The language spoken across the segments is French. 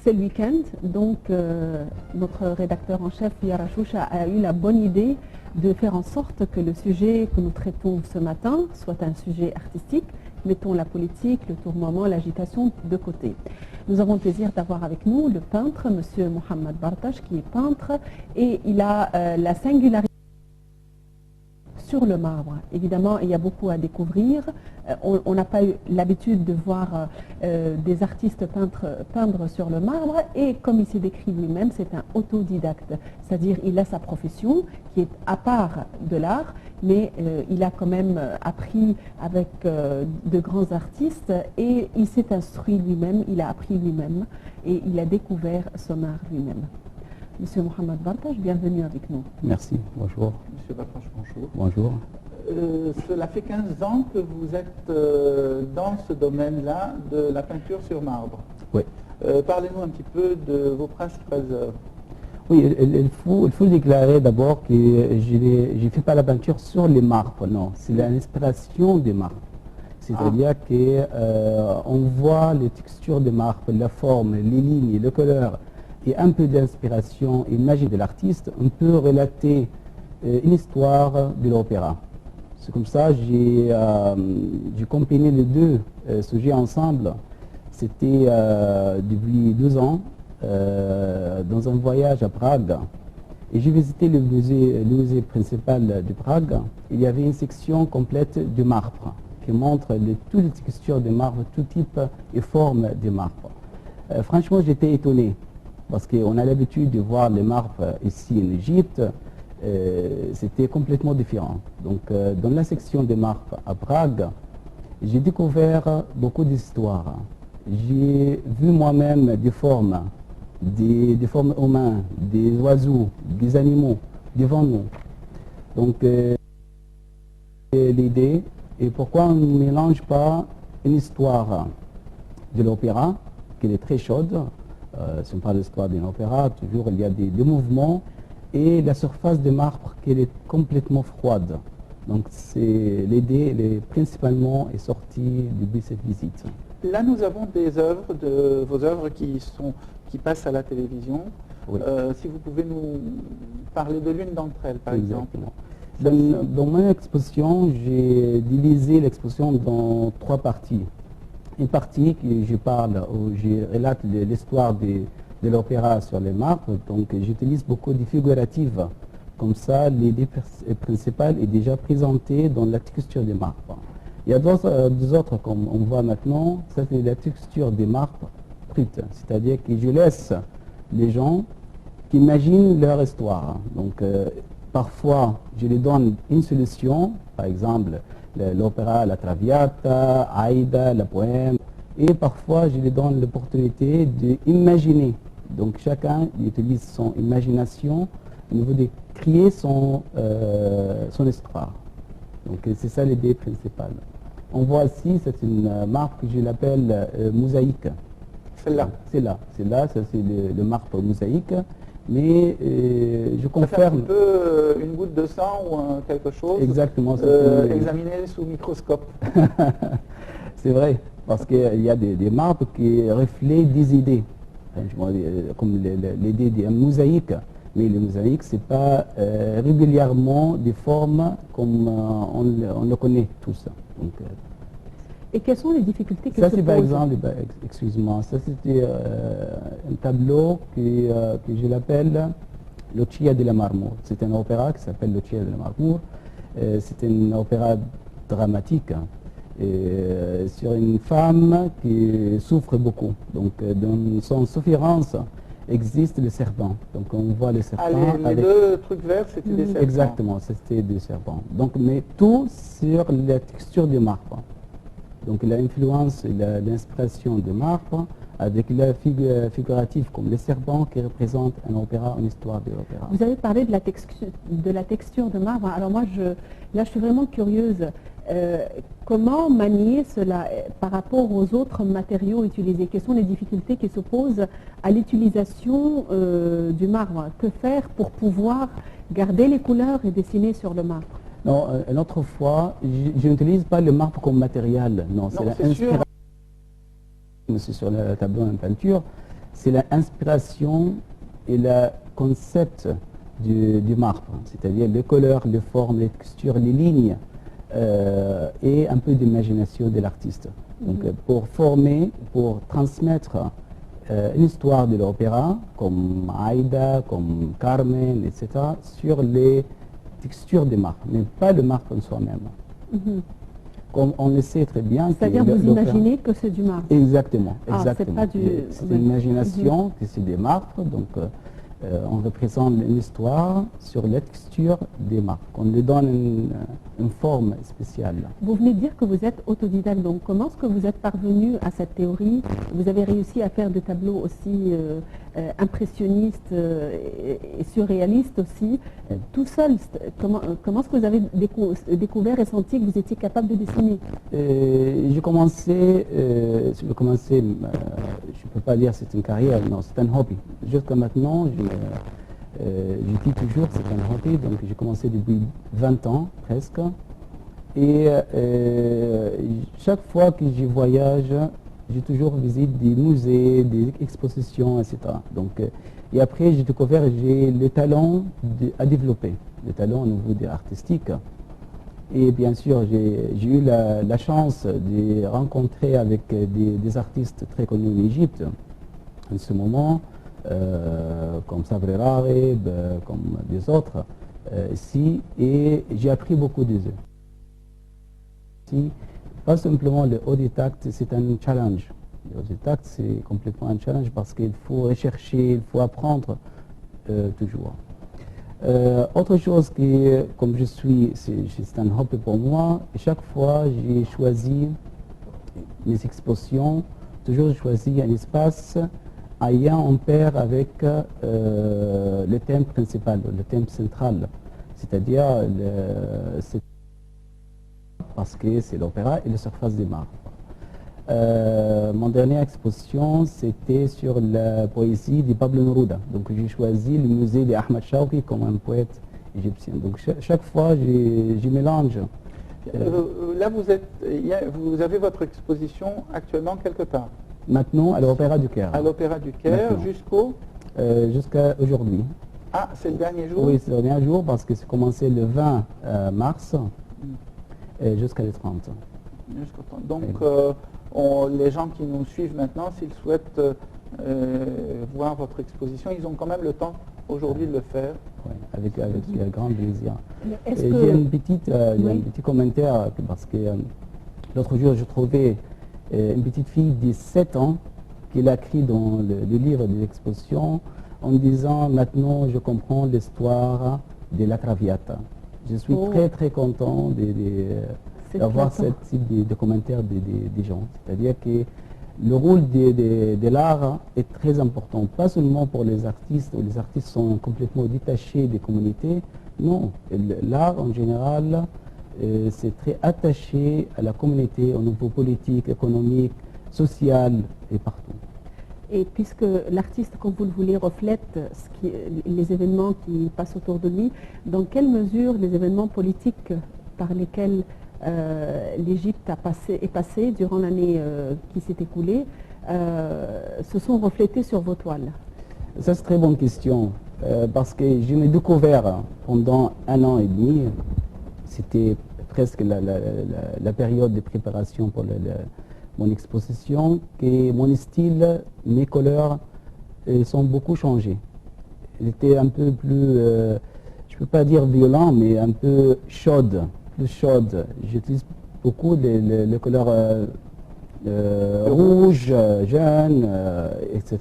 c'est le week-end, donc notre rédacteur en chef, Yara Choucha, a eu la bonne idée de faire en sorte que le sujet que nous traitons ce matin soit un sujet artistique. Mettons la politique, le tourment, l'agitation de côté. Nous avons le plaisir d'avoir avec nous le peintre, M. Mohamed Bartash, qui est peintre, et il a la singularité sur le marbre. Évidemment, il y a beaucoup à découvrir. On n'a pas eu l'habitude de voir des artistes peindre sur le marbre, et comme il s'est décrit lui-même, c'est un autodidacte. C'est-à-dire il a sa profession qui est à part de l'art, mais il a quand même appris avec de grands artistes, et il s'est instruit lui-même, il a appris lui-même, et il a découvert son art lui-même. Monsieur Mohamed Bartash, bienvenue avec nous. Merci, bonjour. Monsieur Bartash, bonjour. Bonjour. Cela fait 15 ans que vous êtes dans ce domaine-là de la peinture sur marbre. Oui. Parlez-nous un petit peu de vos principales œuvres. Oui, il faut déclarer d'abord que je ne fais pas la peinture sur les marbres, non. C'est l'inspiration des marbres. C'est-à-dire qu'on voit les textures des marbres, la forme, les lignes, le couleur, et un peu d'inspiration et magie de l'artiste, on peut relater une histoire de l'opéra. C'est comme ça que j'ai combiné les deux sujets ensemble. C'était depuis 2 ans, dans un voyage à Prague. Et j'ai visité le musée principal de Prague. Il y avait une section complète de marbre qui montre toutes les textures de marbre, tout type et forme de marbre. Franchement, j'étais étonné, parce qu'on a l'habitude de voir les marbres ici en Égypte, c'était complètement différent. Donc dans la section des marbres à Prague, j'ai découvert beaucoup d'histoires. J'ai vu moi-même des formes humaines, des oiseaux, des animaux devant nous. Donc l'idée est pourquoi on ne mélange pas une histoire de l'opéra, qui est très chaude. Si on parle de l'histoire d'un opéra, toujours il y a des mouvements, et la surface de marbre qui est complètement froide. Donc l'idée principalement est sortie depuis cette visite. Là, nous avons des œuvres, vos œuvres qui passent à la télévision. Oui. Si vous pouvez nous parler de l'une d'entre elles, par exemple. Dans mon exposition, j'ai divisé l'exposition dans 3 parties. Une partie que je parle, où je relate l'histoire de l'opéra sur les marbres, donc j'utilise beaucoup de figuratives. Comme ça, l'idée principale est déjà présentée dans la texture des marbres. Il y a deux autres, comme on voit maintenant, ça c'est la texture des marbres brutes, c'est-à-dire que je laisse les gens qui imaginent leur histoire. Donc parfois, je les donne une solution, par exemple, l'opéra, la Traviata, Aïda, la poème. Et parfois, je lui donne l'opportunité d'imaginer. Donc chacun utilise son imagination au niveau de créer son histoire. Donc c'est ça l'idée principale. On voit ici, c'est une marque que je l'appelle mosaïque. Celle-là. Celle-là, ça c'est le marque mosaïque. Mais je confirme. Ça fait un peu une goutte de sang ou quelque chose. Exactement. Examiné sous microscope. C'est vrai, parce qu'il y a des marbres qui reflètent des idées, comme l'idée d'un mosaïque. Mais le mosaïque, ce n'est pas régulièrement des formes comme on le connaît tous. Donc, et quelles sont les difficultés que ça, se c'est par posent? exemple, excuse-moi, ça c'était un tableau que je l'appelle Lucia della Marmore. C'est un opéra qui s'appelle Lucia della Marmore. C'est un opéra dramatique sur une femme qui souffre beaucoup. Donc dans son souffrance existe le serpent. Donc on voit le serpent. Les 2 trucs verts, c'était des serpents. Exactement, c'était des serpents. Donc, mais tout sur la texture du marbre. Donc l'influence et l'inspiration de marbre avec la figurative comme les serpents qui représentent un opéra, une histoire de l'opéra. Vous avez parlé de la texture de marbre. Alors moi, là, je suis vraiment curieuse. Comment manier cela par rapport aux autres matériaux utilisés? Quelles sont les difficultés qui s'opposent à l'utilisation du marbre? Que faire pour pouvoir garder les couleurs et dessiner sur le marbre? Non, une autre fois, je n'utilise pas le marbre comme matériel. Non, c'est l'inspiration. C'est sur le tableau en peinture. c'est l'inspiration et le concept du marbre, c'est-à-dire les couleurs, les formes, les textures, les lignes et un peu d'imagination de l'artiste. Donc pour former, pour transmettre une histoire de l'opéra, comme Aïda, comme Carmen, etc., sur les textures des marbre, mais pas le marbre en soi-même. Comme on le sait très bien. C'est-à-dire vous imaginez que c'est du marbre. Exactement, Ah, exactement. C'est une imagination que c'est des marbres, donc on représente une histoire sur la texture des marbres. On lui donne une forme spéciale. Vous venez de dire que vous êtes autodidacte, donc comment est-ce que vous êtes parvenu à cette théorie? Vous avez réussi à faire des tableaux aussi impressionnistes et surréalistes aussi, tout seul. Comment est-ce que vous avez découvert et senti que vous étiez capable de dessiner? J'ai commencé, je ne peux pas dire c'est une carrière, non, c'est un hobby. Jusqu'à maintenant, je dis toujours c'est un hobby, donc j'ai commencé depuis 20 ans presque. Et chaque fois que je voyage, j'ai toujours visité des musées, des expositions, etc. Donc, et après, j'ai découvert que j'ai le talent à développer, le talent au niveau des artistiques. Et bien sûr, j'ai eu la chance de rencontrer avec des artistes très connus en Égypte en ce moment, comme Sabri Rareb, comme des autres ici, et j'ai appris beaucoup d'eux. Pas simplement le autodidacte, c'est un challenge. Le autodidacte, c'est complètement un challenge parce qu'il faut rechercher, il faut apprendre toujours. Autre chose que, comme je suis, c'est un hobby pour moi, chaque fois j'ai choisi mes expositions, toujours choisi un espace ayant en pair avec le thème principal, le thème central, c'est-à-dire parce que c'est l'opéra et la surface des marbres. Mon dernière exposition, c'était sur la poésie de Pablo Neruda. Donc j'ai choisi le musée d'Ahmed Shawqi comme un poète égyptien. Donc chaque fois, je mélange. Là, vous avez votre exposition actuellement quelque part? Maintenant, à l'Opéra du Caire. À l'Opéra du Caire, jusqu'à aujourd'hui. Ah, c'est le dernier jour? Oui, c'est le dernier jour parce que c'est commencé le 20 mars jusqu'à le 30. Jusqu'au 30. Donc, les gens qui nous suivent maintenant, s'ils souhaitent voir votre exposition, ils ont quand même le temps aujourd'hui de le faire. Oui, avec grand plaisir. J'ai un petit commentaire parce que l'autre jour, je trouvais une petite fille de 7 ans qui l'a écrit dans le livre de l'exposition en disant « Maintenant, je comprends l'histoire de la Traviata ». Je suis très content d'avoir ce type de commentaires des gens. C'est-à-dire que le rôle de l'art est très important, pas seulement pour les artistes, où les artistes sont complètement détachés des communautés. Non, l'art en général, c'est très attaché à la communauté au niveau politique, économique, social et partout. Et puisque l'artiste, comme vous le voulez, reflète les événements qui passent autour de lui, dans quelle mesure les événements politiques par lesquels l'Égypte est passée durant l'année qui s'est écoulée se sont reflétés sur vos toiles? Ça, c'est une très bonne question, parce que je m'ai découvert pendant 1 an et demi, c'était presque la période de préparation pour mon exposition, que mon style, mes couleurs sont beaucoup changées. Il était un peu plus, je ne peux pas dire violent, mais un peu plus chaude. J'utilise beaucoup les couleurs rouges, jaunes, etc.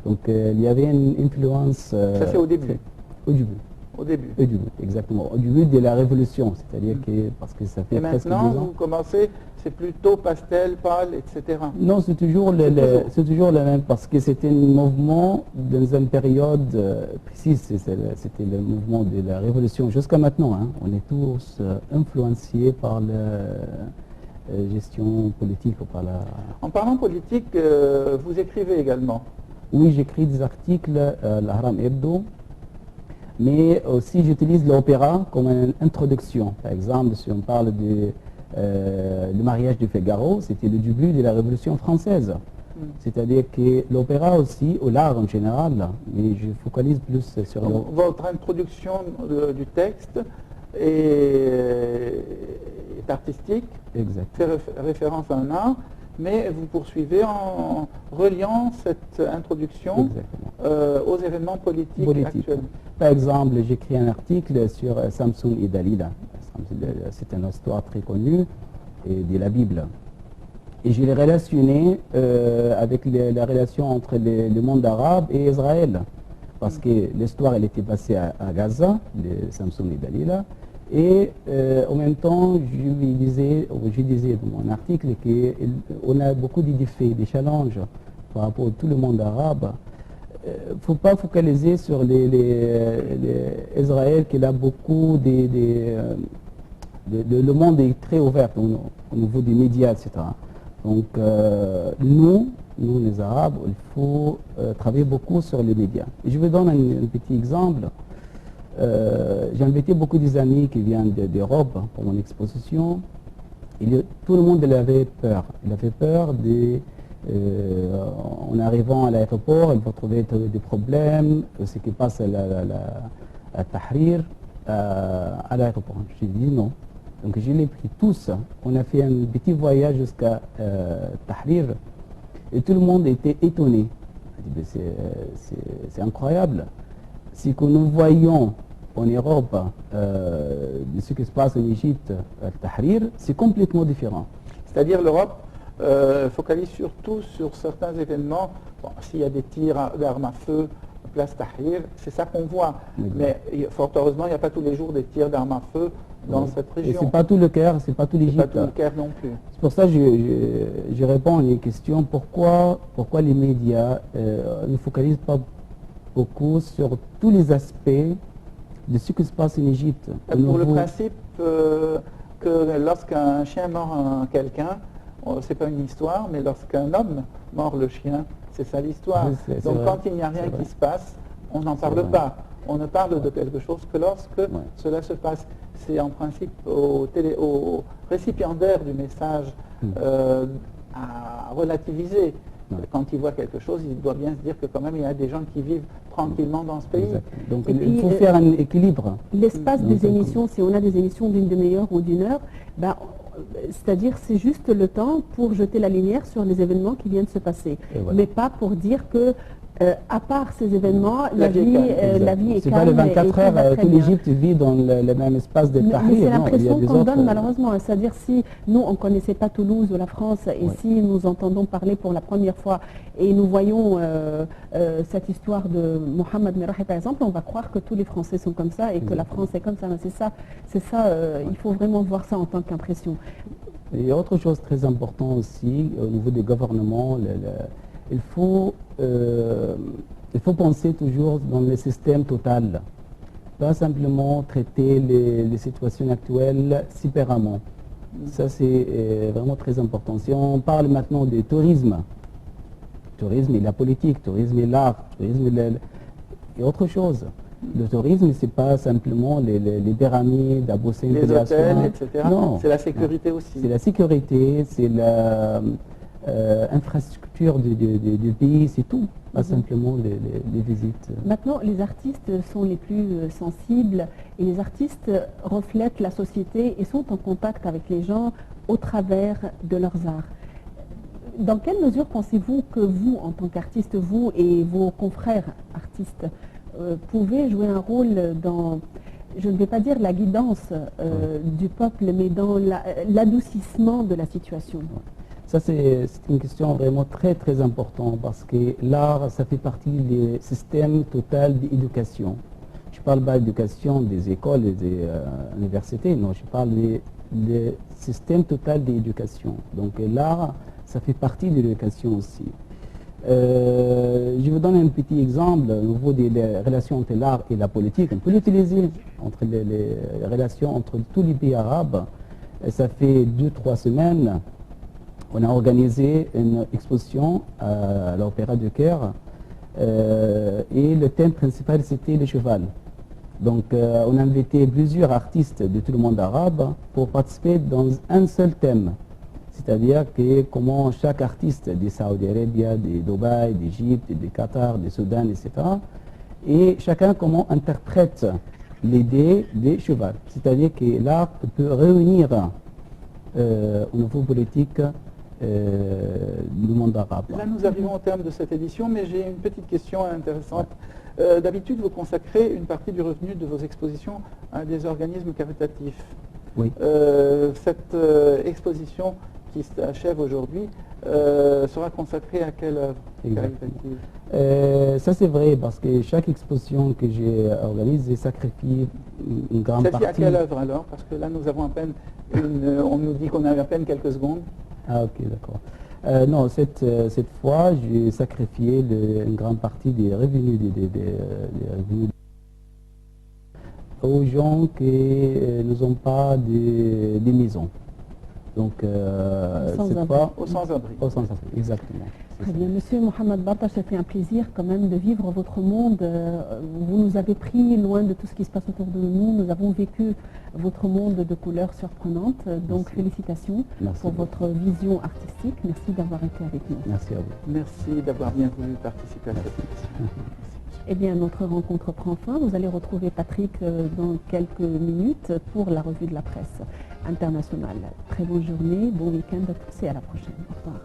Donc il y avait une influence. Ça c'est au début. Au début. Au début. Au début, exactement. Au début de la Révolution, c'est-à-dire que parce que ça fait et presque 10 maintenant, ans. vous commencez, c'est plutôt pastel, pâle, etc. Non, c'est toujours le même parce que c'était un mouvement dans une période précise. C'était le mouvement de la Révolution jusqu'à maintenant. Hein. On est tous influencés par la gestion politique. En parlant politique, vous écrivez également? Oui, j'écris des articles à l'Ahram Hebdo. Mais aussi j'utilise l'opéra comme une introduction. Par exemple, si on parle du mariage de Figaro, c'était le début de la Révolution française. C'est-à-dire que l'opéra aussi, ou l'art en général, mais je focalise plus sur Donc, votre introduction du texte est artistique, Exact. fait référence à un art, mais vous poursuivez en reliant cette introduction aux événements politiques actuels. Par exemple, j'écris un article sur Samson et Dalila. C'est une histoire très connue de la Bible. Et je l'ai relationné avec la relation entre le monde arabe et Israël. Parce que l'histoire, elle était passée à Gaza, de Samson et Dalila. Et en même temps, je disais dans mon article qu'on a beaucoup de défis, des challenges par rapport à tout le monde arabe. Il ne faut pas focaliser sur Israël, qui a beaucoup le monde est très ouvert au niveau des médias, etc. Donc, nous, les Arabes, il faut travailler beaucoup sur les médias. Et je vous donne un petit exemple. J'ai invité beaucoup des amis qui viennent d'Europe pour mon exposition. Tout le monde avait peur. Il avait peur en arrivant à l'aéroport, il va trouver des problèmes, ce qui passe à Tahrir, à l'aéroport. J'ai dit non. Donc je les ai pris tous. On a fait un petit voyage jusqu'à Tahrir et tout le monde était étonné. C'est incroyable. Ce que nous voyons en Europe de ce qui se passe en Égypte, à Tahrir, c'est complètement différent. C'est-à-dire l'Europe focalise surtout sur certains événements. Bon, s'il y a des tirs d'armes à feu, place Tahrir, c'est ça qu'on voit. Mais fort heureusement, il n'y a pas tous les jours des tirs d'armes à feu dans cette région. Et ce n'est pas tout le Caire, c'est pas tout l'Égypte. C'est pas tout le Caire non plus. C'est pour ça que je réponds à une question. Pourquoi les médias ne focalisent pas beaucoup sur tous les aspects de ce qui se passe en Égypte? Pour le principe que lorsqu'un chien mord quelqu'un, c'est pas une histoire, mais lorsqu'un homme mord le chien, c'est ça l'histoire. Donc quand il n'y a rien qui se passe, on n'en parle pas. On ne parle de quelque chose que lorsque cela se passe. C'est en principe au récipiendaire du message à relativiser. Quand il voit quelque chose, il doit bien se dire que quand même il y a des gens qui vivent tranquillement dans ce pays. Donc il faut faire un équilibre. L'espace des émissions, si on a des émissions d'une demi-heure ou d'une heure, c'est-à-dire c'est juste le temps pour jeter la lumière sur les événements qui viennent se passer. Mais pas pour dire que à part ces événements, la vie est c'est calme. Pas les 24 heures, toute l'Égypte vit dans le même espace de Tahrir. Mais c'est l'impression qu'on donne malheureusement. C'est-à-dire si nous, on ne connaissait pas Toulouse ou la France, et si nous entendons parler pour la première fois, et nous voyons cette histoire de Mohamed Merahi, par exemple, on va croire que tous les Français sont comme ça, et que la France est comme ça. C'est ça, il faut vraiment voir ça en tant qu'impression. Il y a autre chose très importante aussi, au niveau des gouvernements, il faut penser toujours dans le système total, pas simplement traiter les situations actuelles séparément. Ça, c'est vraiment très important. Si on parle maintenant du tourisme et la politique, tourisme et l'art, tourisme et autre chose. Le tourisme, ce n'est pas simplement les pyramides, Abou Simbel, les hôtels, etc. Non. C'est la sécurité aussi. C'est la sécurité, c'est l'infrastructure du pays, c'est tout, pas simplement les visites. Maintenant, les artistes sont les plus sensibles et les artistes reflètent la société et sont en contact avec les gens au travers de leurs arts. Dans quelle mesure pensez-vous que vous, en tant qu'artiste, vous et vos confrères artistes, pouvez jouer un rôle dans, je ne vais pas dire la guidance du peuple, mais dans l'adoucissement de la situation? Ça, c'est une question vraiment très, très importante parce que l'art, ça fait partie du système total d'éducation. Je ne parle pas d'éducation des écoles et des universités, non, je parle du système total d'éducation. Donc l'art, ça fait partie de l'éducation aussi. Je vous donne un petit exemple au niveau des relations entre l'art et la politique. On peut l'utiliser entre les relations entre tous les pays arabes. Ça fait 2-3 semaines. On a organisé une exposition à l'Opéra du Caire et le thème principal c'était le cheval. Donc on a invité plusieurs artistes de tout le monde arabe pour participer dans un seul thème. C'est-à-dire que comment chaque artiste de Saudi Arabie, de Dubaï, d'Égypte, de Qatar, de Soudan, etc., et chacun comment interprète l'idée des cheval. C'est-à-dire que l'art peut réunir au niveau politique du monde arabe. Là, nous arrivons au terme de cette édition, mais j'ai une petite question intéressante. D'habitude, vous consacrez une partie du revenu de vos expositions à des organismes caritatifs. Oui. Cette exposition qui s'achève aujourd'hui sera consacrée à quelle œuvre caritative? Ça c'est vrai, parce que chaque exposition que j'ai organisée sacrifie une grande partie. Celle-ci à quelle œuvre alors? Parce que là nous avons à peine on nous dit qu'on a à peine quelques secondes. Ah ok, d'accord. Non, cette fois j'ai sacrifié une grande partie des revenus, des revenus aux gens qui n'ont pas des maisons. Donc, cette fois, au sans-abri. Au sans-abri, exactement. Très bien. Monsieur Mohamed Barta, ça fait un plaisir quand même de vivre votre monde. Vous nous avez pris loin de tout ce qui se passe autour de nous. Nous avons vécu votre monde de couleurs surprenantes. Donc, merci. Félicitations pour votre vision artistique. Merci d'avoir été avec nous. Merci à vous. Merci d'avoir bien voulu participer à cette émission. Eh bien, notre rencontre prend fin. Vous allez retrouver Patrick dans quelques minutes pour la revue de la presse internationale. Très bonne journée, bon week-end à tous et à la prochaine. Au revoir.